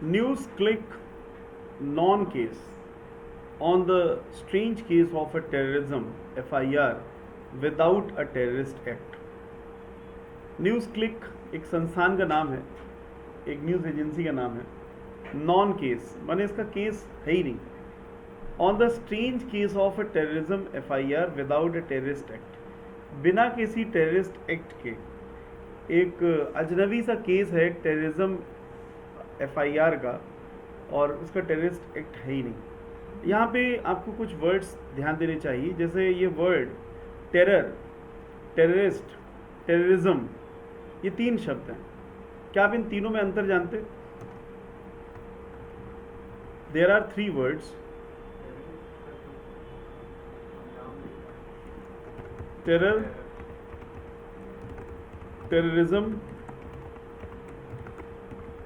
News click non case on the strange case of a terrorism FIR without a terrorist act. News click एक संस्थान का नाम है, एक न्यूज़ एजेंसी का नाम है। नॉन केस माने इसका केस है ही नहीं। On the strange case of a terrorism FIR without a terrorist act, बिना किसी टेररिस्ट एक्ट के एक अजनबी सा केस है टेररिज्म FIR का, और उसका टेररिस्ट एक्ट है ही नहीं। यहाँ पे आपको कुछ वर्ड्स ध्यान देने चाहिए, जैसे ये वर्ड टेरर, टेररिस्ट, टेररिज्म, ये 3 शब्द हैं। क्या आप इन तीनों में अंतर जानते? There are 3 words, terror, terrorism,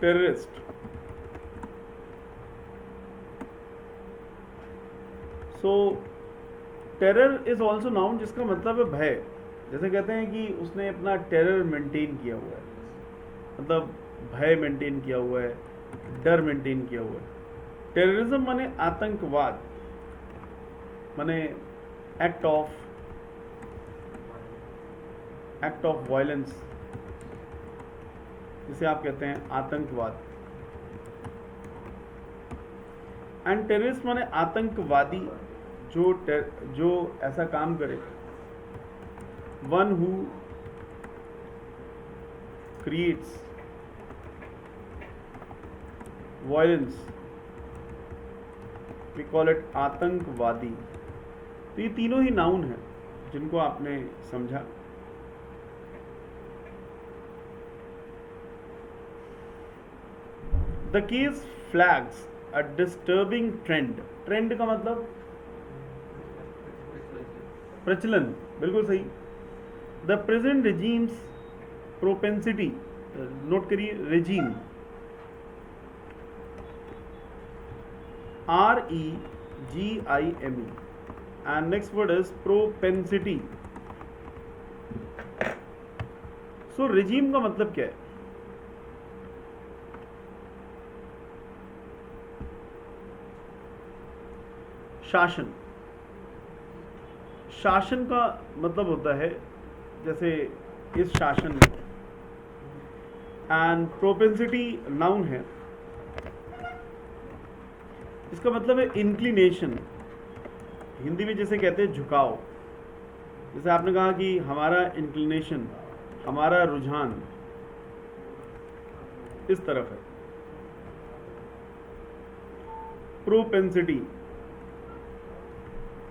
terrorist. So terror is also noun जिसका मतलब है भय। जैसे कहते हैं कि उसने अपना टेरर मेंटेन किया हुआ है, मतलब भय मेंटेन किया हुआ है, डर मेंटेन किया हुआ है। टेररिज्म माने आतंकवाद, माने एक्ट ऑफ वायलेंस, जिसे आप कहते हैं आतंकवाद। एंड टेररिस्ट माने आतंकवादी, जो ऐसा काम करे, one who creates violence, we call it आतंकवादी। तो ये तीनों ही नाउन हैं जिनको आपने समझा। The case flags a disturbing trend. Trend का मतलब प्रचलन, बिल्कुल सही। द प्रेजेंट रिजीम्स प्रोपेंसिटी, नोट करिए regime, REGIME, and next word is propensity. So regime का मतलब क्या है? शासन। शासन का मतलब होता है जैसे इस शासन में। एंड प्रोपेंसिटी नाउन है, इसका मतलब है इंक्लिनेशन। हिंदी में जैसे कहते हैं झुकाव, जैसे आपने कहा कि हमारा इंक्लिनेशन, हमारा रुझान इस तरफ है। प्रोपेंसिटी,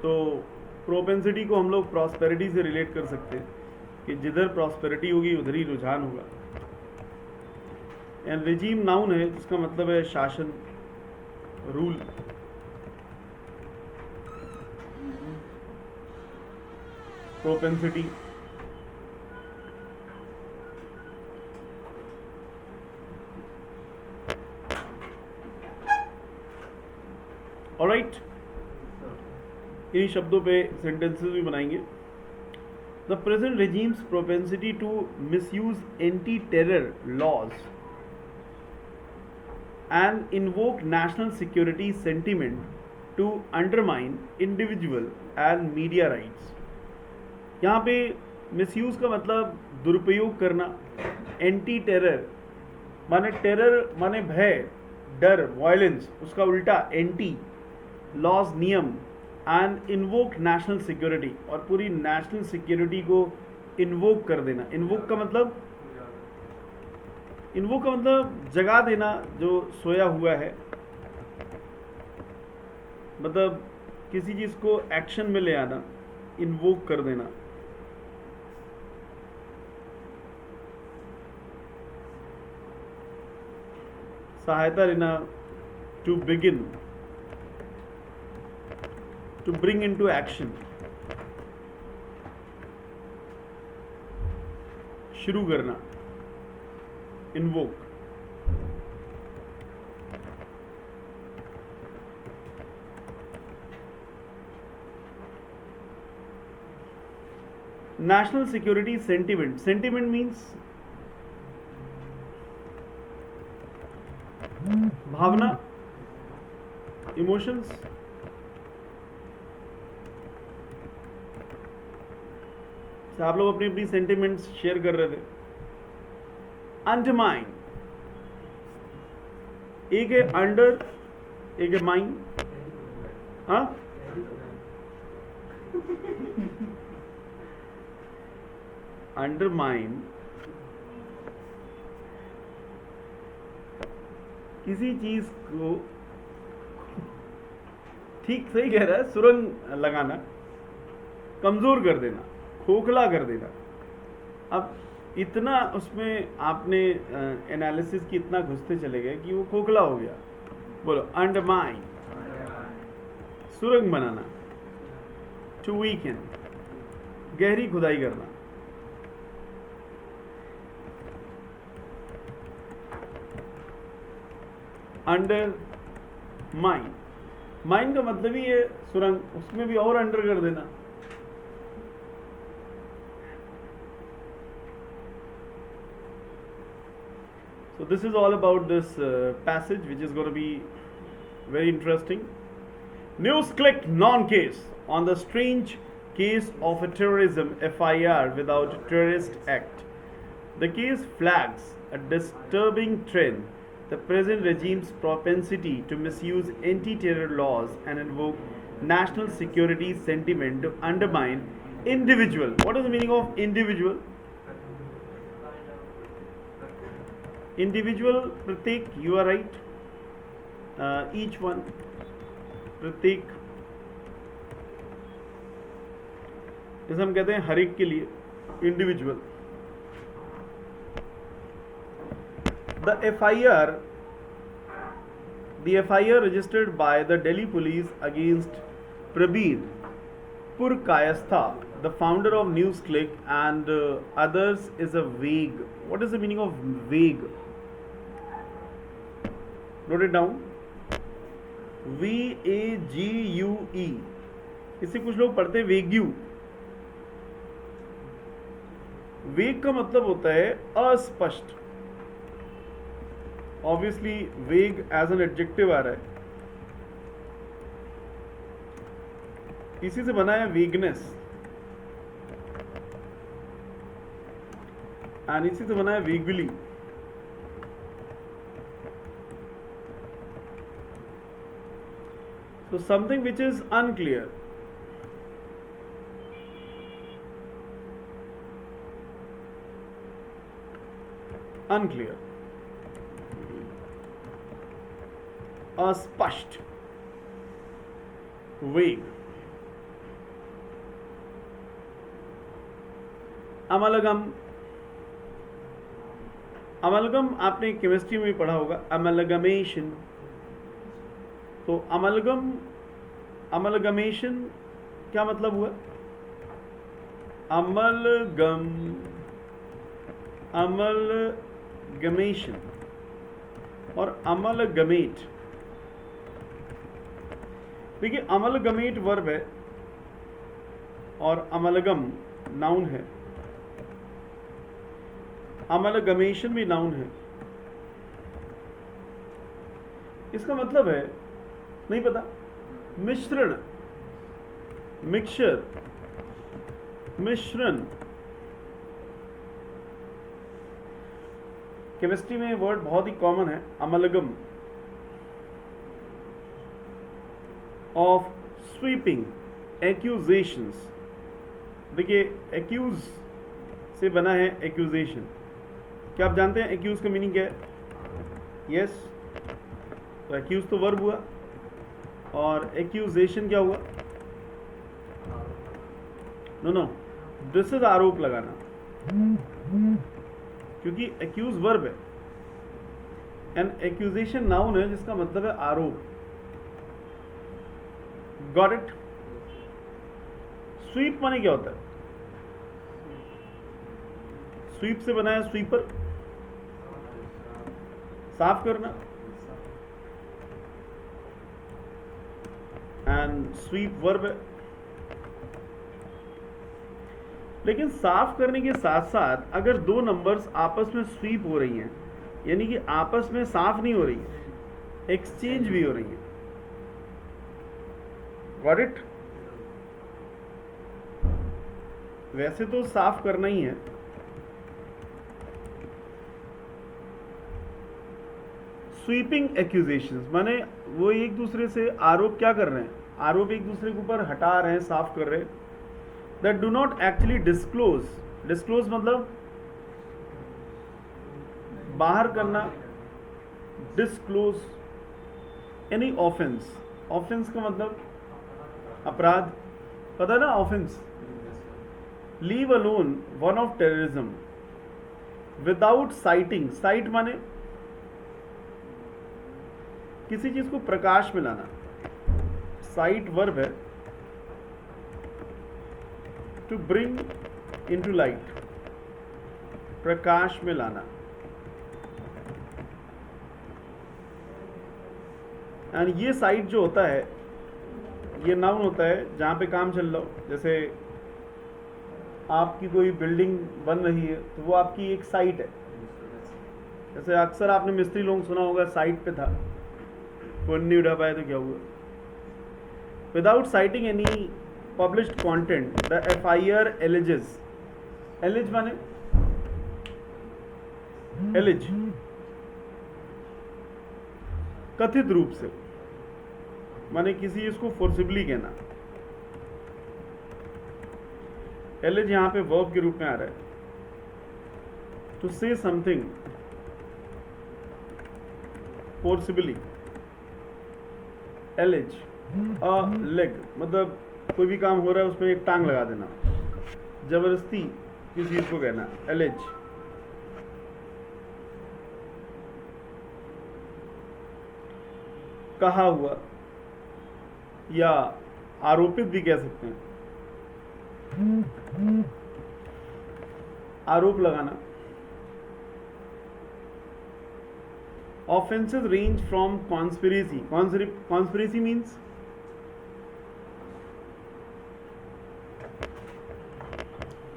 तो प्रोपेंसिटी को हम लोग प्रॉस्पेरिटी से रिलेट कर सकते हैं कि जिधर प्रॉस्पेरिटी होगी उधर ही रुझान होगा। एंड रिजीम नाउन है जिसका मतलब है शासन, रूल। Propensity, alright. इन्हीं शब्दों पे सेंटेंसेस भी बनाएंगे। The present regime's propensity to misuse anti-terror laws and invoke national security sentiment to undermine individual and media rights। यहाँ पे मिसयूज का मतलब दुरुपयोग करना, एंटी टेरर माने टेरर माने भय, डर, वायलेंस, उसका उल्टा एंटी, लॉज नियम, एंड इन्वोक नेशनल सिक्योरिटी, और पूरी नेशनल सिक्योरिटी को इन्वोक कर देना। इन्वोक का मतलब जगा देना जो सोया हुआ है, मतलब किसी चीज को एक्शन में ले आना, इन्वोक कर देना। सहायता लेना, to begin, to bring into action, शुरू करना, invoke। national security sentiment, sentiment means भावना, इमोशंस। आप लोग अपनी अपनी सेंटिमेंट्स शेयर कर रहे थे। अंडरमाइन, एक है अंडर, एक है माइन। हाँ, अंडरमाइन किसी चीज को, ठीक सही कह रहा है, सुरंग लगाना, कमजोर कर देना, खोखला कर देना। अब इतना उसमें आपने एनालिसिस की इतना घुसते चले गए कि वो खोखला हो गया। बोलो, अंडरमाइन, सुरंग बनाना, टू वीकन, गहरी खुदाई करना। अंडर माइन, माइन का मतलब ही है सुरंग, उसमें भी और अंडर कर देना। So this is all about this passage, which is going to be very interesting. News click non-case on the strange case of a terrorism FIR without terrorist act. The case flags a disturbing trend: the present regime's propensity to misuse anti-terror laws and invoke national security sentiment to undermine individual. What is the meaning of individual? Individual, प्रत्येक, you are right. Each one, प्रत्येक, जैसे हम कहते हैं हर एक के लिए, individual. The FIR registered by the Delhi police against Prabir Purkayastha, the founder of NewsClick, and others is a vague. What is the meaning of vague? Note it down. VAGUE. इसे कुछ लोग पढ़ते हैं वेग्यू। वेग का मतलब होता है अस्पष्ट। ऑब्वियसली वेग एज एन एडजेक्टिव आ रहा है, इसी से बना है वेगनेस, एंड इसी से बना है वेगुली। So something which is unclear. Unclear. अस्पष्ट, वेग। अमलगम, अमलगम आपने केमिस्ट्री में पढ़ा होगा, अमलगमेशन। तो अमलगम, अमलगमेशन क्या मतलब हुआ? अमलगम, अमलगमेशन और अमलगमेट। देखिए, अमलगमेट वर्ब है और अमलगम नाउन है, अमलगमेशन भी नाउन है। इसका मतलब है, नहीं पता, मिश्रण, मिक्सचर, मिश्रण। केमिस्ट्री में वर्ड बहुत ही कॉमन है, अमलगम ऑफ स्वीपिंग एक्यूजेशंस। देखिए, एक्यूज से बना है एक्यूजेशन। क्या आप जानते हैं एक्यूज का मीनिंग क्या है? यस, तो एक्यूज तो वर्ब हुआ और एक्यूजेशन क्या हुआ? नो, दिस इज आरोप लगाना, क्योंकि एक्यूज वर्ब है एंड एक्यूजेशन नाउन है, जिसका मतलब है आरोप। Got it? स्वीप माने क्या होता है? स्वीप से बना है स्वीपर, साफ करना, एंड स्वीप वर्ब है। लेकिन साफ करने के साथ साथ अगर दो नंबर्स आपस में स्वीप हो रही हैं, यानी कि आपस में साफ नहीं हो रही है, एक्सचेंज भी हो रही है। Got it? वैसे तो साफ करना ही है। स्वीपिंग एक्यूजेशंस माने वो एक दूसरे से आरोप क्या कर रहे हैं, आरोप एक दूसरे के ऊपर हटा रहे हैं, साफ कर रहे हैं। That do not actually disclose, disclose मतलब बाहर करना, डिस्क्लोज एनी ऑफेंस। ऑफेंस का मतलब अपराध, पता है ना offence. Leave alone one of terrorism without citing, cite माने किसी चीज को प्रकाश में लाना, साइट वर्ब है, टू ब्रिंग इनटू लाइट, प्रकाश में लाना। एंड ये साइट जो होता है ये नाउन होता है जहां पे काम चल रहा हो। जैसे आपकी कोई बिल्डिंग बन रही है तो वो आपकी एक साइट है। जैसे अक्सर आपने मिस्त्री लोग सुना होगा, साइट पे था, फोन नहीं उठा पाया तो क्या हुआ। Without citing any published content the FIR alleges, allege माने एलिज कथित रूप से, माने किसी चीज को फोर्सिबली कहना। एलिज यहां पे वर्ब के रूप में आ रहा है, to say something forcibly. Allege a leg मतलब कोई भी काम हो रहा है उसमें एक टांग लगा देना, जबरदस्ती किसी चीज को कहना, एलिज। कहा हुआ या आरोपित भी कह सकते हैं, आरोप लगाना। Offences range from conspiracy, conspiracy means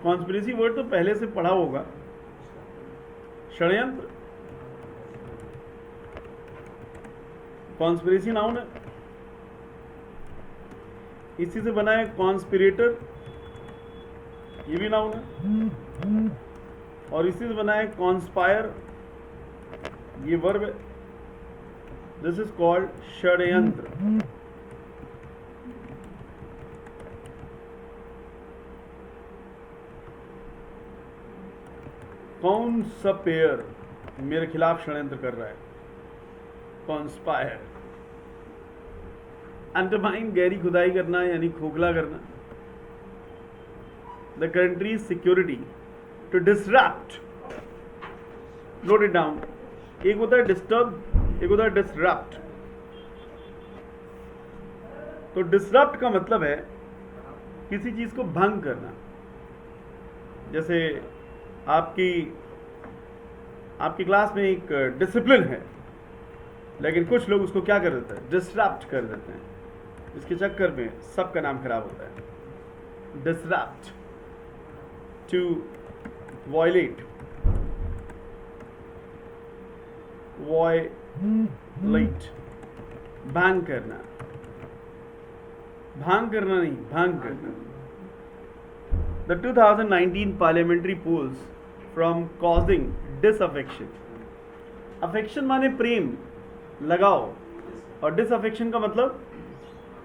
conspiracy word तो पहले से पढ़ा होगा, षड्यंत्र। कॉन्स्पिरेसी नाउन है, इसी से बना है कॉन्स्पिरेटर, ये भी नाउन है। और इसी से बना है कॉन्स्पायर, ये वर्ब है। दिस इज कॉल्ड षड्यंत्र। कौन सा पेयर मेरे खिलाफ षड्यंत्र कर रहा है, कॉन्स्पायर। अंडरमाइन गहरी खुदाई करना यानी खोखला करना। The country's security to disrupt, note it down. एक होता है डिस्टर्ब, एक होता है डिसरप्ट। तो डिसरप्ट का मतलब है किसी चीज को भंग करना। जैसे आपकी क्लास में एक डिसिप्लिन है, लेकिन कुछ लोग उसको क्या कर देते हैं, डिसरप्ट कर देते हैं। इसके चक्कर में सबका नाम खराब होता है। डिसरप्ट, टू वॉयलेट, वॉयलेट, भांग करना, भांग करना नहीं, भांग करना। The 2019 parliamentary polls from causing disaffection, affection माने प्रेम, लगाओ, और डिसअफेक्शन का मतलब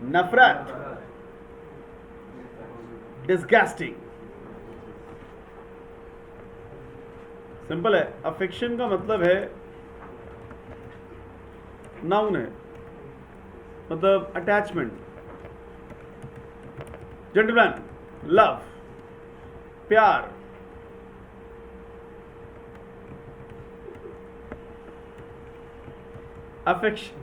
नफरत, डिस्गस्टिंग। सिंपल है। अफेक्शन का मतलब है, नाउन है, मतलब अटैचमेंट, जेंटलमैन, लव, प्यार। अफेक्शन,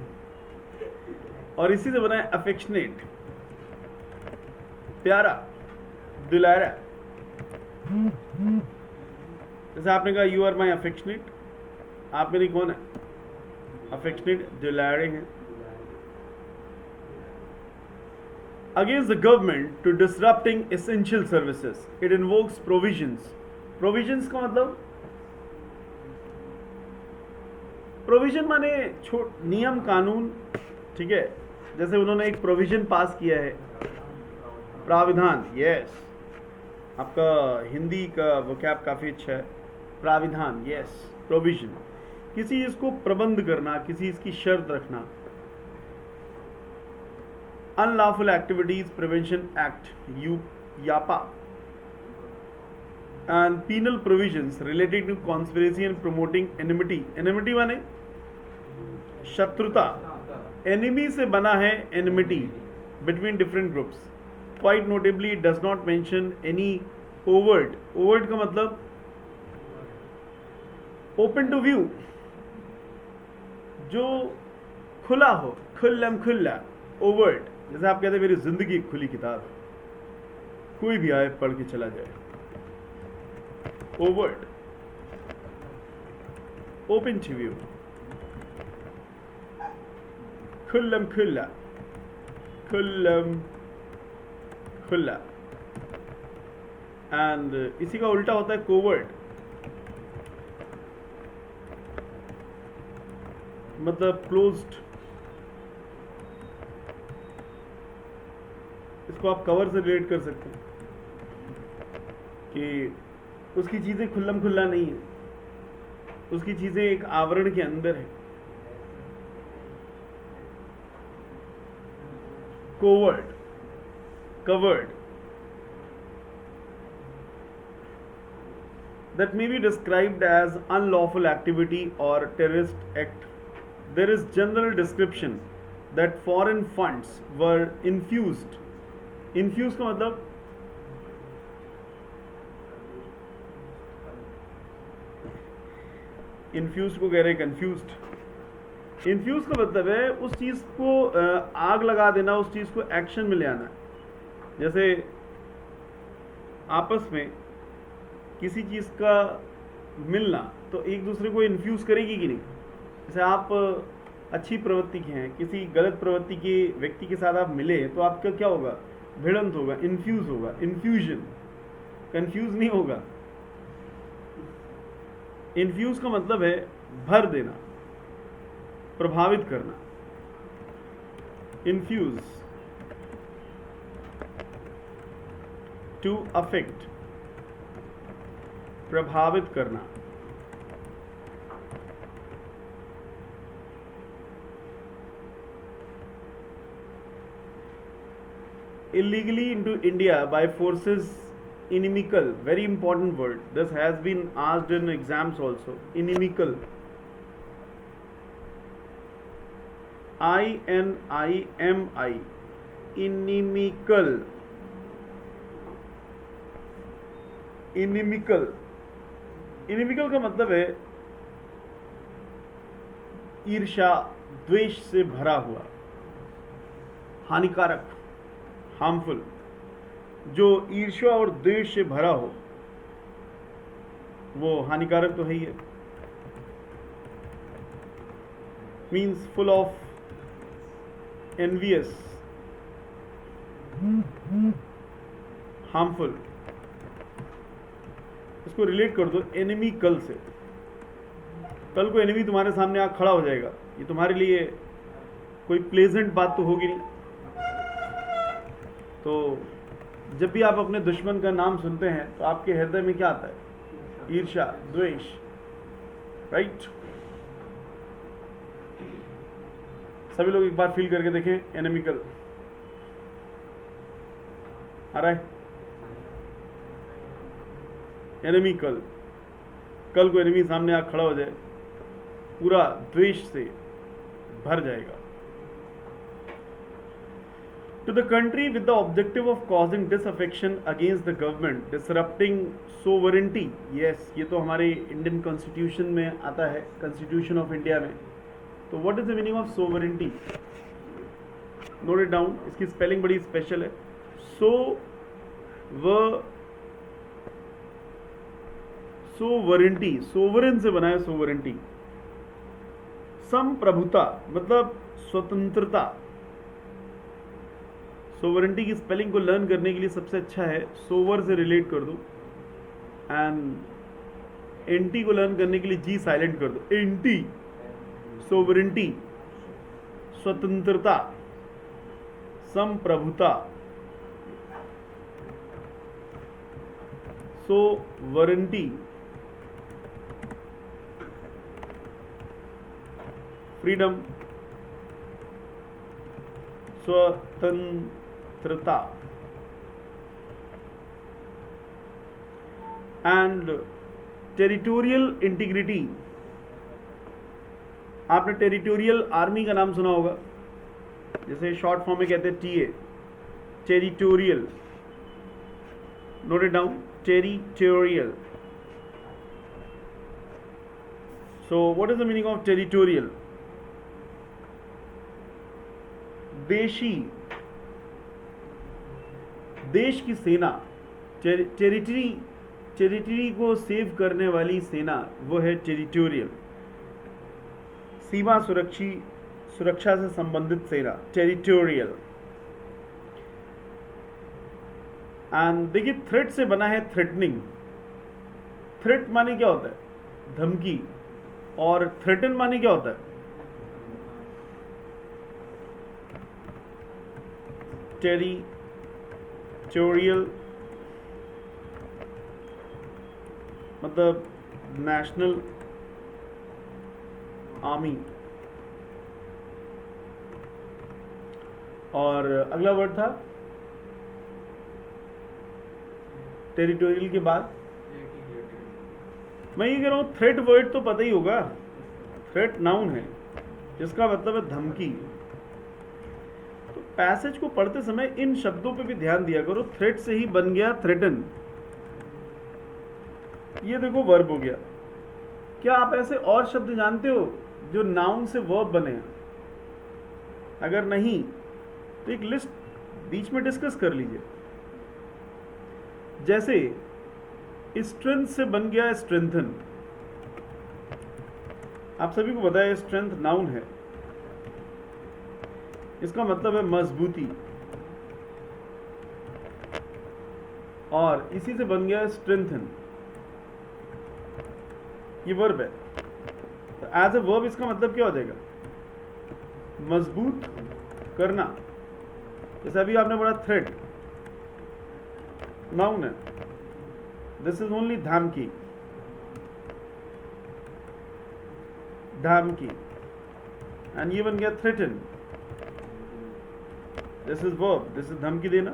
और इसी से बना है अफेक्शनेट, प्यारा, दुलारा। जैसे आपने कहा यू आर माई अफेक्शनेट, आप मेरी कौन है, अफेक्शनेट, दुलारे हैं। Against the government to disrupting essential services, it invokes provisions. Provisions का मतलब प्रोविजन माने नियम कानून, ठीक है। जैसे उन्होंने एक प्रोविजन पास किया है, प्राविधान, यस, आपका हिंदी का वोकैब काफ़ी अच्छा है। प्राविधान, यस, प्रोविजन, किसी चीज़ को प्रबंध करना, किसी चीज़ की शर्त रखना। Unlawful activities prevention act, UAPA, and penal provisions related to conspiracy and promoting enmity. Enmity माने शत्रुता, एनिमी से बना है enmity between different groups. Quite notably it does not mention any overt. Overt का मतलब ओपन टू व्यू, जो खुला हो, खुल्लम खुल्ला, ओवर्ट। जैसे आप कहते हैं मेरी जिंदगी एक खुली किताब है, कोई भी आए पढ़ के चला जाए। ओवर्ट, ओपन टू व्यू, खुल्लम खुल्ला, खुल्लम खुल्ला। एंड इसी का उल्टा होता है कोवर्ट, मतलब क्लोज्ड। इसको आप कवर से रिलेट कर सकते हैं कि उसकी चीजें खुल्लम खुल्ला नहीं है, उसकी चीजें एक आवरण के अंदर है। Covert, covered, that may be described as unlawful activity or terrorist act. There is general description that foreign funds were infused. Infused का मतलब infused को कह रहे confused. Infused का मतलब है उस चीज को आग लगा देना, उस चीज को एक्शन में ले आना। जैसे आपस में किसी चीज़ का मिलना तो एक दूसरे को इन्फ्यूज़ करेगी कि नहीं। जैसे आप अच्छी प्रवृत्ति के हैं, किसी गलत प्रवृत्ति के व्यक्ति के साथ आप मिले तो आपका क्या होगा, भिड़ंत होगा, इन्फ्यूज़ होगा, इन्फ्यूजन, कंफ्यूज नहीं होगा। इन्फ्यूज़ का मतलब है भर देना, प्रभावित करना। इन्फ्यूज़, टू अफेक्ट, प्रभावित करना। Illegally into India by forces inimical, very important word. This has been asked in exams also. Inimical, I-N-I-M-I, inimical, inimical, inimical का मतलब है ईर्ष्या, द्वेष से भरा हुआ, हानिकारक, हार्मफुल। जो ईर्ष्या और द्वेष से भरा हो वो हानिकारक तो है ही है। Means full of envious, harmful. इसको रिलेट कर दो एनिमी कल से। कल को एनिमी तुम्हारे सामने आ खड़ा हो जाएगा, ये तुम्हारे लिए कोई प्लेजेंट बात तो होगी नहीं। तो जब भी आप अपने दुश्मन का नाम सुनते हैं तो आपके हृदय में क्या आता है, ईर्ष्या, द्वेष, राइट। सभी लोग एक बार फील करके देखें, एनिमिकल आ रहा है। एनिमी कल, कल को एनिमी सामने आ खड़ा हो जाए, पूरा द्वेष से भर जाएगा। To the country with the objective of causing disaffection against the government, disrupting sovereignty. Yes, ये तो हमारे इंडियन कॉन्स्टिट्यूशन में आता है, कॉन्स्टिट्यूशन ऑफ इंडिया में। तो what is the meaning of sovereignty? Note it down, इसकी स्पेलिंग बड़ी स्पेशल है। सोवरेंटी, सोवरेन से बना है सोवरेंटी। संप्रभुता मतलब स्वतंत्रता। सोवरेंटी की स्पेलिंग को लर्न करने के लिए सबसे अच्छा है सोवर से रिलेट कर दो, एंड एंटी को लर्न करने के लिए जी साइलेंट कर दो, एंटी। सोवरिटी, स्वतंत्रता, संप्रभुता, सोवरिटी, फ्रीडम, स्वतंत्रता, एंड टेरिटोरियल इंटीग्रिटी। आपने टेरिटोरियल आर्मी का नाम सुना होगा, जैसे शॉर्ट फॉर्म में कहते हैं TA, territorial. Note it down, territorial. So what is the meaning of territorial? देशी, देश की सेना, टेरिटरी को सेव करने वाली सेना, वो है टेरिटोरियल। सीमा सुरक्षा से संबंधित सेना, टेरिटोरियल। एंड देखिए, थ्रेट से बना है थ्रेटनिंग। थ्रेट माने क्या होता है? धमकी। और थ्रेटन माने क्या होता है? टेरिटोरियल मतलब नेशनल आर्मी। और अगला वर्ड था टेरिटोरियल के बाद, मैं ये कह रहा हूं थ्रेट वर्ड तो पता ही होगा। थ्रेट नाउन है जिसका मतलब है धमकी। तो पैसेज को पढ़ते समय इन शब्दों पे भी ध्यान दिया करो। थ्रेट से ही बन गया थ्रेटन। ये देखो वर्ब हो गया। क्या आप ऐसे और शब्द जानते हो जो नाउन से वर्ब बने हैं? अगर नहीं तो एक लिस्ट बीच में डिस्कस कर लीजिए। जैसे स्ट्रेंथ से बन गया स्ट्रेंथन। आप सभी को पता है स्ट्रेंथ नाउन है, इसका मतलब है मजबूती। और इसी से बन गया स्ट्रेंथन, ये वर्ब है। तो एज ए वर्ब इसका मतलब क्या हो जाएगा? मजबूत करना। जैसे अभी आपने बोला थ्रेट, नाउन है। दिस इज ओनली धमकी, धमकी। एंड ये बन गया threaten. This is verb, this is धमकी देना।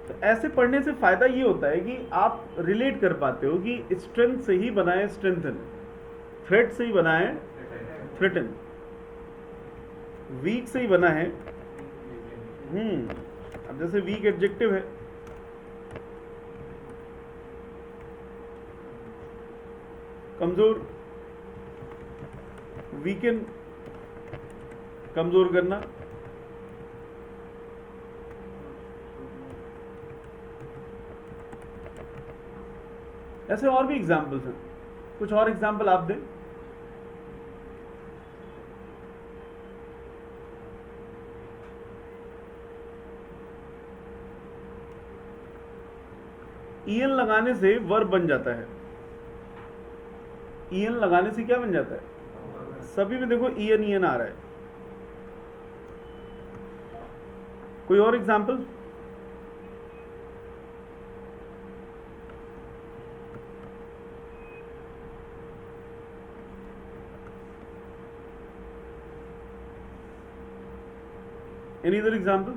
तो ऐसे पढ़ने से फायदा ये होता है कि आप रिलेट कर पाते हो कि स्ट्रेंथ से ही बना है स्ट्रेंथन, थ्रेट से ही बना है थ्रेटन, वीक से ही बना है। अब जैसे वीक एडजेक्टिव है, कमजोर, वीकन, कमजोर करना। ऐसे और भी एग्जाम्पल्स हैं। कुछ और एग्जाम्पल आप दें। ईएन लगाने से वर्ब बन जाता है। ईएन लगाने से क्या बन जाता है? सभी में देखो ईएन ईएन आ रहा है। कोई और example? Any other example?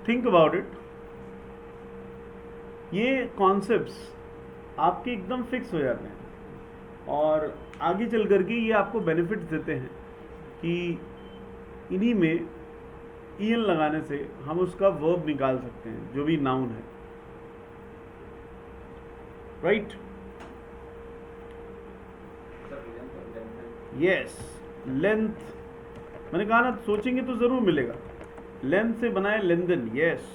Think about it. ये कॉन्सेप्ट्स आपके एकदम फिक्स हो जाते हैं और आगे चल करके ये आपको बेनिफिट्स देते हैं कि इन्हीं में ईएन लगाने से हम उसका वर्ब निकाल सकते हैं जो भी नाउन है। राइट? Yes, length. मैंने कहा ना, सोचेंगे तो जरूर मिलेगा। लेंथ से बना है लेंथन। यस,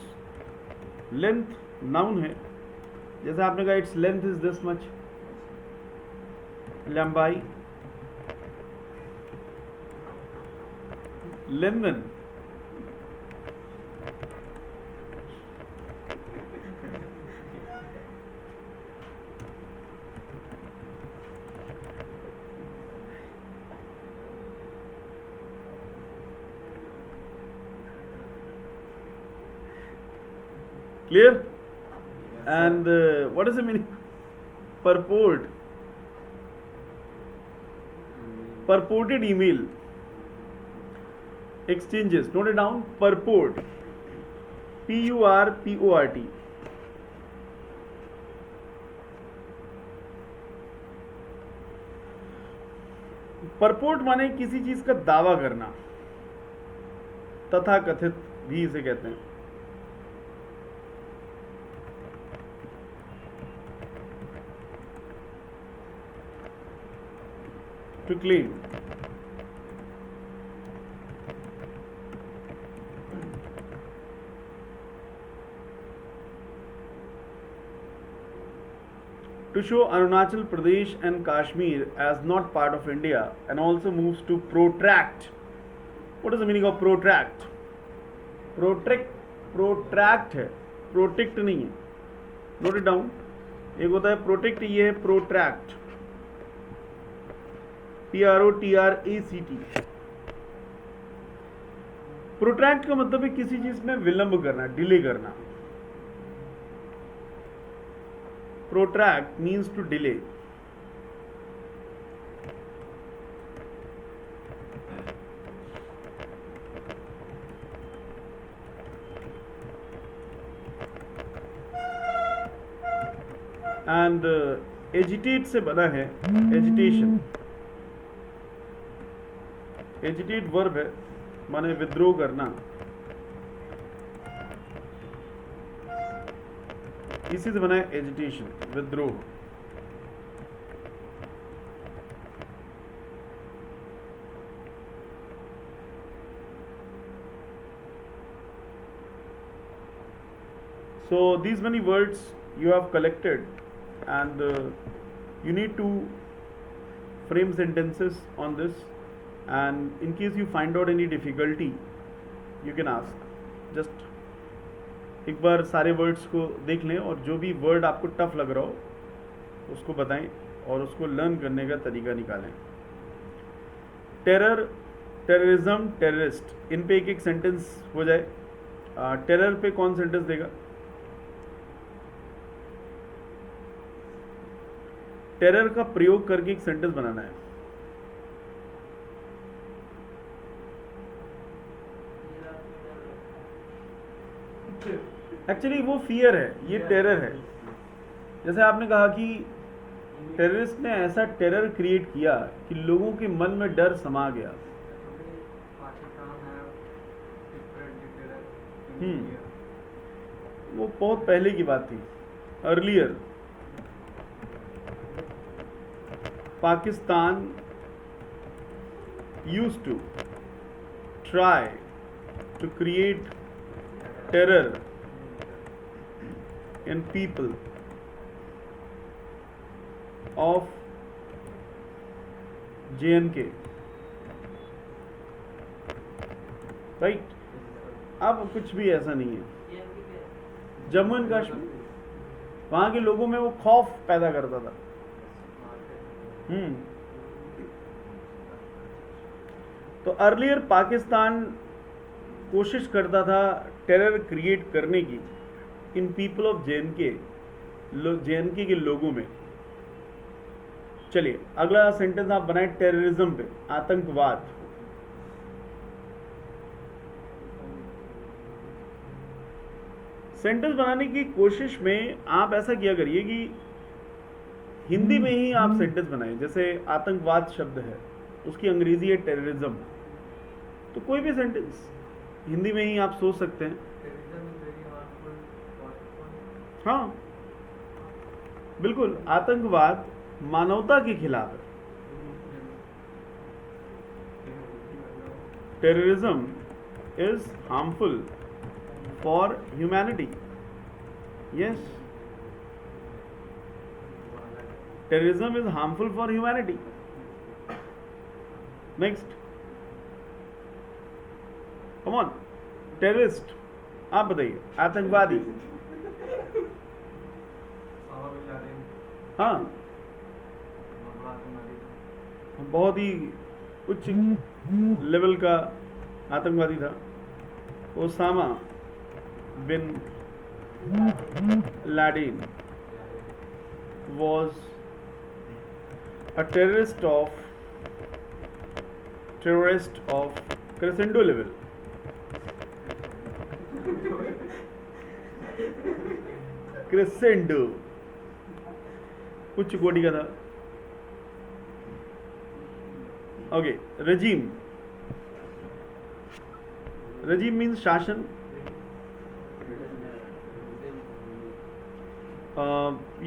लेंथ नाउन है। जैसे आपने कहा its length is this much, लंबाई। लेन Clear? And what is the meaning? Purport. Purported email exchanges. Note it down. Purport. Purport. Purport माने किसी चीज का दावा करना, तथा कथित भी इसे कहते हैं. To claim. To show Arunachal Pradesh and Kashmir as not part of India, and also moves to protract. What is the meaning of protract? Protract है, protect नहीं है. Note it down. एक होता है protect, ये है protract. PROTRACT. प्रोट्रैक्ट का मतलब है किसी चीज में विलंब करना, डिले करना. Protract means to delay. And agitate से बना है एजिटेशन. एजिटेट वर्ब है, माने विद्रोह करना. इसी से बना है एजिटेशन, विद्रोह. So these many words you have collected, and you need to frame sentences on this. And in case you find out any difficulty, you can ask. Just एक बार सारे वर्ड्स को देख लें और जो भी वर्ड आपको टफ लग रहा हो उसको बताएं और उसको लर्न करने का तरीका निकालें. टेरर, टेररिज्म, टेररिस्ट, इन पे एक एक सेंटेंस हो जाए. टेरर पे कौन सेंटेंस देगा? टेरर का प्रयोग करके एक सेंटेंस बनाना है. एक्चुअली वो फियर है, ये टेरर है. जैसे आपने कहा कि टेररिस्ट ने ऐसा टेरर क्रिएट किया कि लोगों के मन में डर समा गया. वो बहुत पहले की बात थी. Earlier Pakistan used to try to create terror in people of J&K. Right. अब कुछ भी ऐसा नहीं है. जम्मू एंड कश्मीर, वहां के लोगों में वो खौफ पैदा करता था. तो अर्लियर पाकिस्तान कोशिश करता था टेरर क्रिएट करने की in people of J and K लोगों में. चलिए अगला सेंटेंस आप बनाए टेररिज्म पे, आतंकवाद. सेंटेंस बनाने की कोशिश में आप ऐसा किया करिए कि हिंदी में ही आप सेंटेंस बनाएं. जैसे आतंकवाद शब्द है, उसकी अंग्रेजी है टेररिज्म, तो कोई भी सेंटेंस हिंदी में ही आप सोच सकते हैं. हाँ बिल्कुल, आतंकवाद मानवता के खिलाफ है. Terrorism is harmful for humanity. Yes, terrorism is harmful for humanity. Next, come on, terrorist, आप बताइए, आतंकवादी। हाँ, बहुत ही उच्च लेवल का आतंकवादी था। Osama bin Laden was a terrorist of crescendo level. Crescendo, उच्च कोटि का था। Okay, regime. Regime means शासन।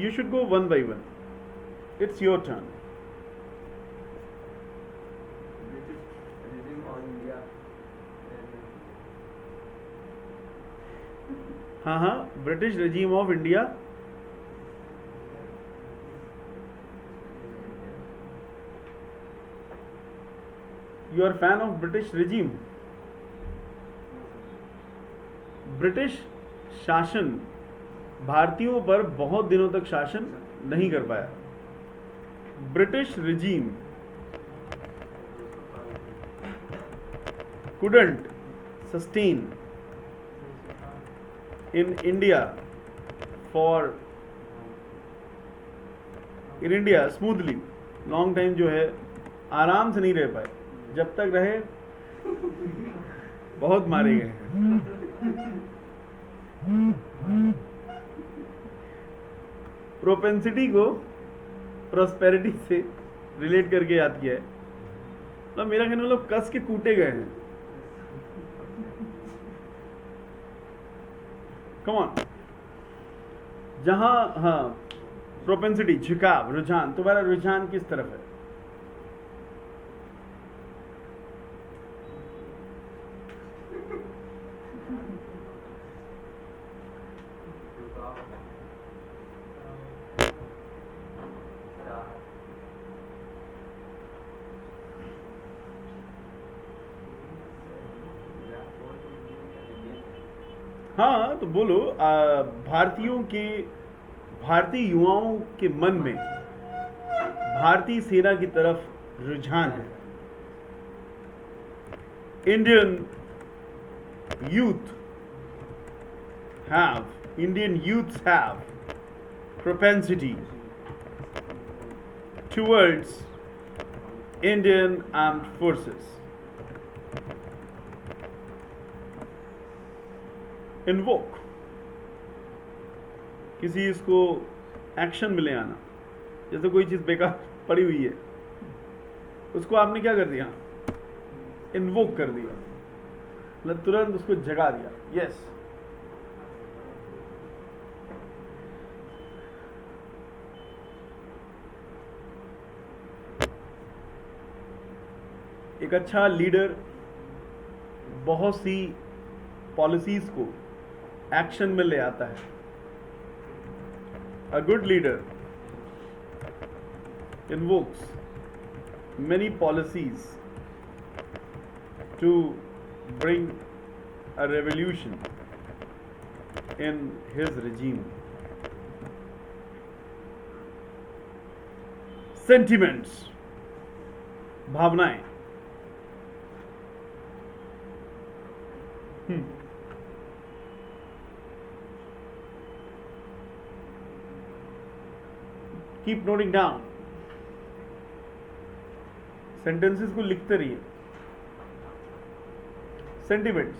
You should go one by one. It's your turn. हाँ, British regime of India. You are fan of British regime. British शासन भारतीयों पर बहुत दिनों तक शासन नहीं कर पाया। British regime couldn't sustain in India smoothly long time, जो है आराम से नहीं रह पाए। जब तक रहे बहुत मारे गए हैं। प्रोपेंसिटी को प्रॉस्पेरिटी से रिलेट करके याद किया है। तो मेरा कहने में लोग कस के कूटे गए हैं। कम ऑन, जहां हाँ प्रोपेंसिटी, झुकाव, रुझान, तुम्हारा रुझान किस तरफ है? हाँ तो बोलो, भारतीय युवाओं के मन में भारतीय सेना की तरफ रुझान है। Indian youths have propensity towards Indian armed forces. Invoke, किसी इसको एक्शन में ले आना। जैसे कोई चीज बेकार पड़ी हुई है, उसको आपने क्या कर दिया? इन्वोक कर दिया, मतलब तुरंत उसको जगा दिया। यस, एक अच्छा लीडर बहुत सी पॉलिसीज को एक्शन में ले आता है। A good leader invokes many policies to bring a revolution in his regime. Sentiments, भावनाएं। Keep noting down. Sentences को लिखते रहिए। Sentiments,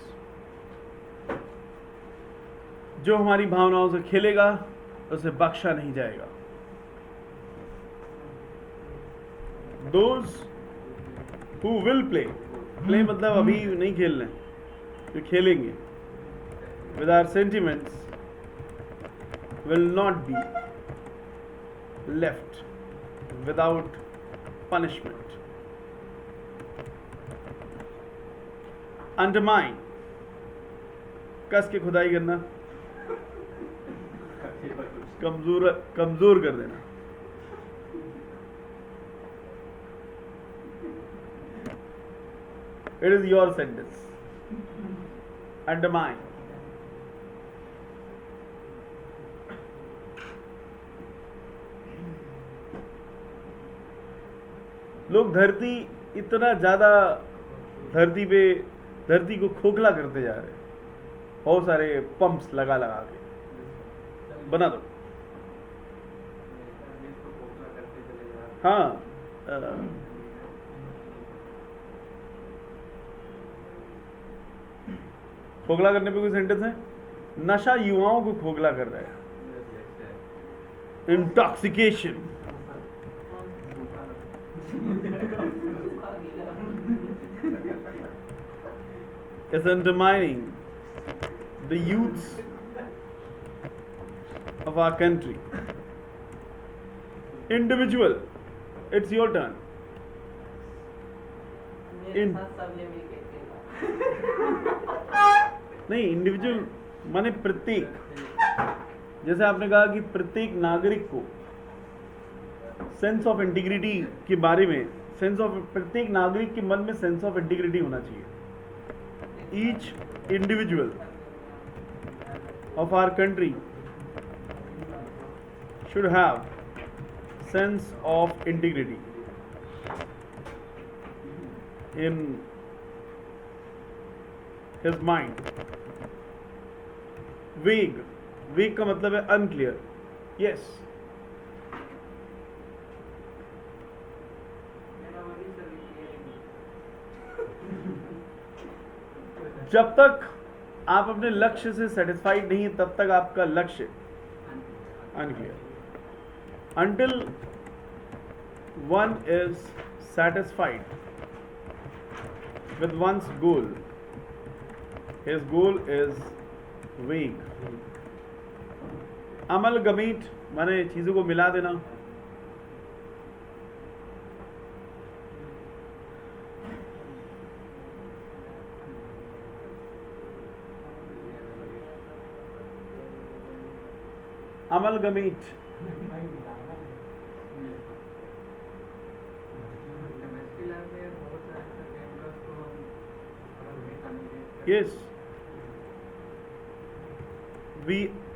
जो हमारी भावनाओं से खेलेगा उसे बख्शा नहीं जाएगा। Those who will play मतलब अभी नहीं खेलने, जो खेलेंगे with our sentiments will not be left without punishment. Undermine, कस के खुदाई करना, कमजोर कर देना। It is your sentence. Undermine. लोग इतना ज्यादा धरती पे धरती को खोखला करते जा रहे हैं, बहुत सारे पंप्स लगा लगा के बना दो। हाँ, खोखला करने पे कोई सेंटेंस है? नशा युवाओं को खोखला कर रहा है, intoxication. is undermining the youths of our country. Individual, it's your turn. नहीं, इंडिविजुअल माने प्रत्येक, जैसे आपने कहा कि प्रत्येक नागरिक को सेंस ऑफ इंटीग्रिटी के बारे में, प्रत्येक नागरिक के मन में सेंस ऑफ इंटीग्रिटी होना चाहिए। Each individual of our country should have sense of integrity in his mind. Vague का मतलब है unclear. Yes. जब तक आप अपने लक्ष्य से सेटिस्फाइड नहीं है, तब तक आपका लक्ष्य unclear. Until one is satisfied with one's goal, his goal is vague. Amalgamate माने चीजों को मिला देना। Amalgamate. Yes.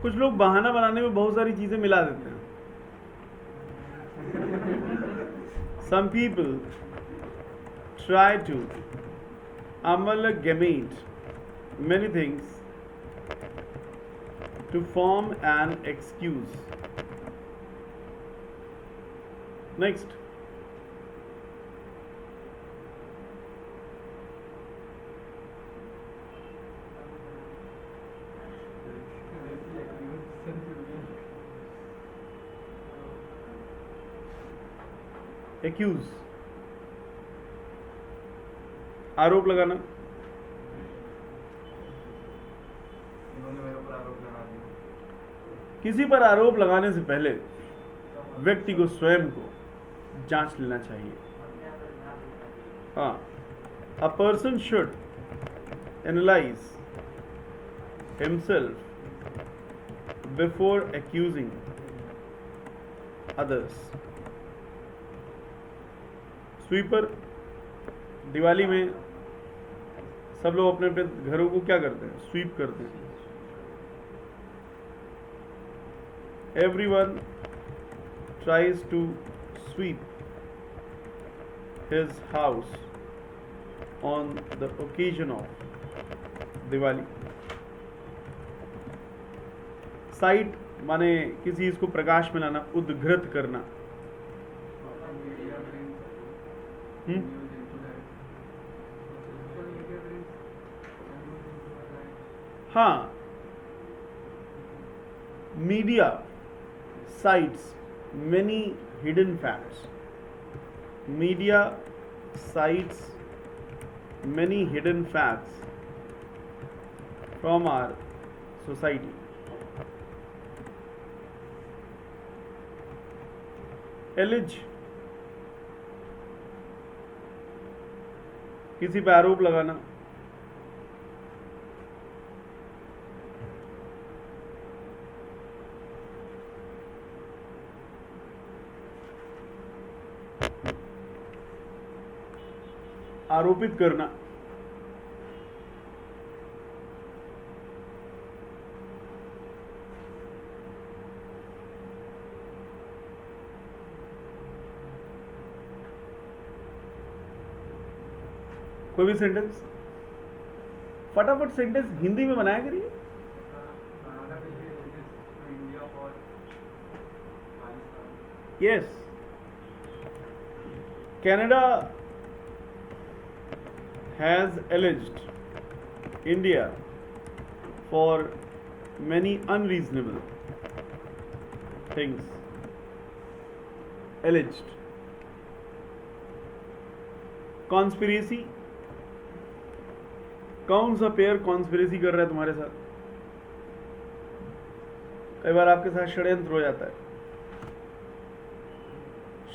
कुछ लोग बहाना बनाने में बहुत सारी चीजें मिला देते हैं। Some people try to amalgamate many things to form an excuse. Next. Accuse. आरोप लगाना। किसी पर आरोप लगाने से पहले व्यक्ति को स्वयं को जांच लेना चाहिए। हाँ, a person should analyze himself before accusing others. Sweeper, Diwali में सब लोग अपने अपने घरों को क्या करते हैं? स्वीप करते हैं। Everyone tries to sweep his house on the occasion of Diwali. Sight माने किसी चीज को प्रकाश में लाना, उद्घृत करना। हाँ, media cites many hidden facts. Media cites many hidden facts from our society. Allege, किसी पे आरोप लगाना। आरोपित करना। कोई भी सेंटेंस फटाफट सेंटेंस हिंदी में बनाया करिए। Yes, Canada has alleged India for many unreasonable things. Alleged. Conspiracy. कौन सा पेयर कॉन्स्पिरेसी कर रहा है तुम्हारे साथ? कई बार आपके साथ षड्यंत्र हो जाता है।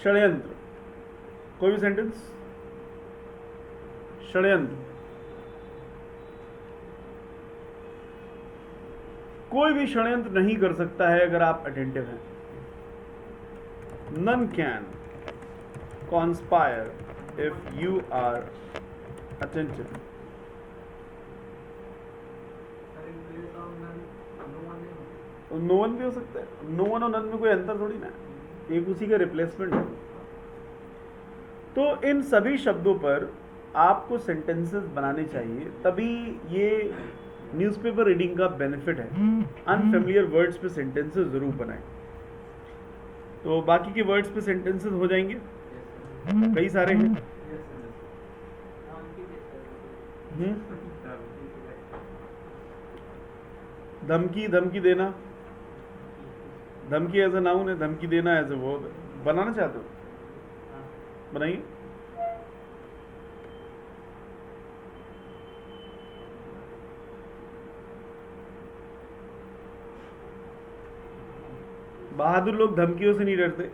षड्यंत्र, कोई भी सेंटेंस। षड्यंत्र, कोई भी षड्यंत्र नहीं कर सकता है अगर आप अटेंटिव हैं। None can conspire if you are attentive. No one भी हो सकता है। नो वन और नन में कोई अंतर थोड़ी ना है, एक उसी का रिप्लेसमेंट है। तो इन सभी शब्दों पर आपको सेंटेंसेस बनाने चाहिए, तभी ये न्यूज़पेपर रीडिंग का बेनिफिट है। अनफेमिलियर वर्ड्स पे सेंटेंसेस जरूर बनाएं। तो बाकी के वर्ड्स पे सेंटेंसेस हो जाएंगे, कई सारे हैं। धमकी, धमकी देना, धमकी एज ए नाउन है, धमकी देना एज ए वर्ब। बनाना चाहते हो बनाइए। बहादुर लोग धमकियों से नहीं डरते।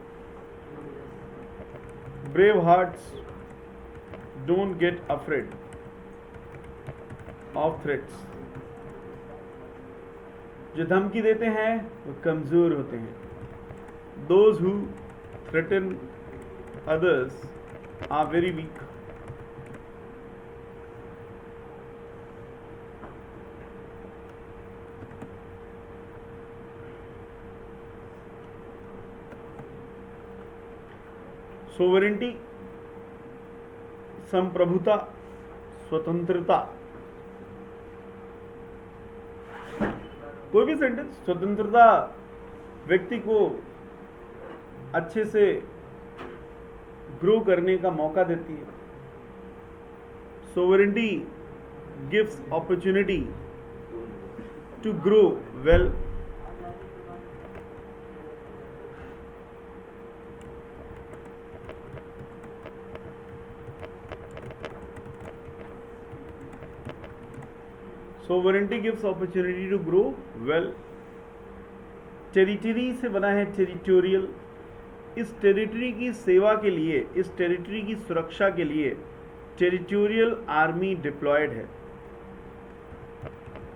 Brave hearts don't get afraid of threats. जो धमकी देते हैं वो कमजोर होते हैं। Those who threaten others are very weak. Sovereignty, संप्रभुता, स्वतंत्रता। कोई भी सेंटेंस। स्वतंत्रता व्यक्ति को अच्छे से ग्रो करने का मौका देती है। Sovereignty gives opportunity to grow well. Sovereignty gives opportunity to grow well. Territory से बना है टेरिटोरियल। इस टेरिटरी की सेवा के लिए, इस टेरिटरी की सुरक्षा के लिए टेरिटोरियल आर्मी डिप्लॉयड है।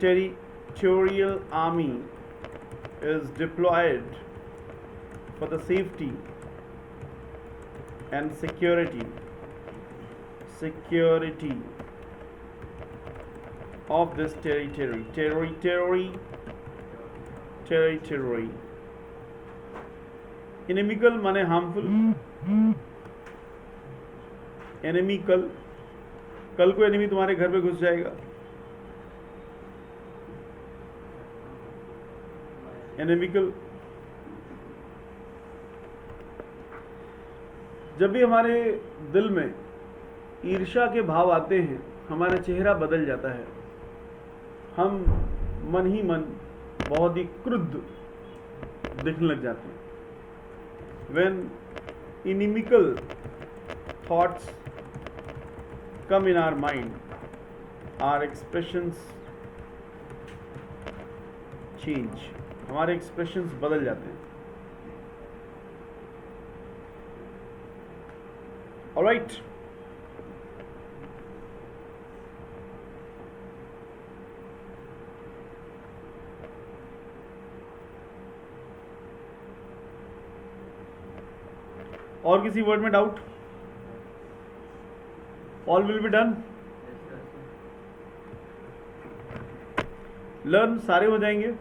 Territorial army is deployed for the safety and security of this territory. Inimical माने harmful। enemy कल को एनिमी तुम्हारे घर पे घुस जाएगा। एनिमिकल। जब भी हमारे दिल में ईर्ष्या के भाव आते हैं, हमारा चेहरा बदल जाता है। हम मन ही मन बहुत ही क्रुद्ध दिखने लग जाते हैं। When inimical thoughts come in our mind, our expressions change। हमारे एक्सप्रेशंस बदल जाते हैं। ऑलराइट, और किसी वर्ड में doubt? All will be done. Learn सारे हो जाएंगे।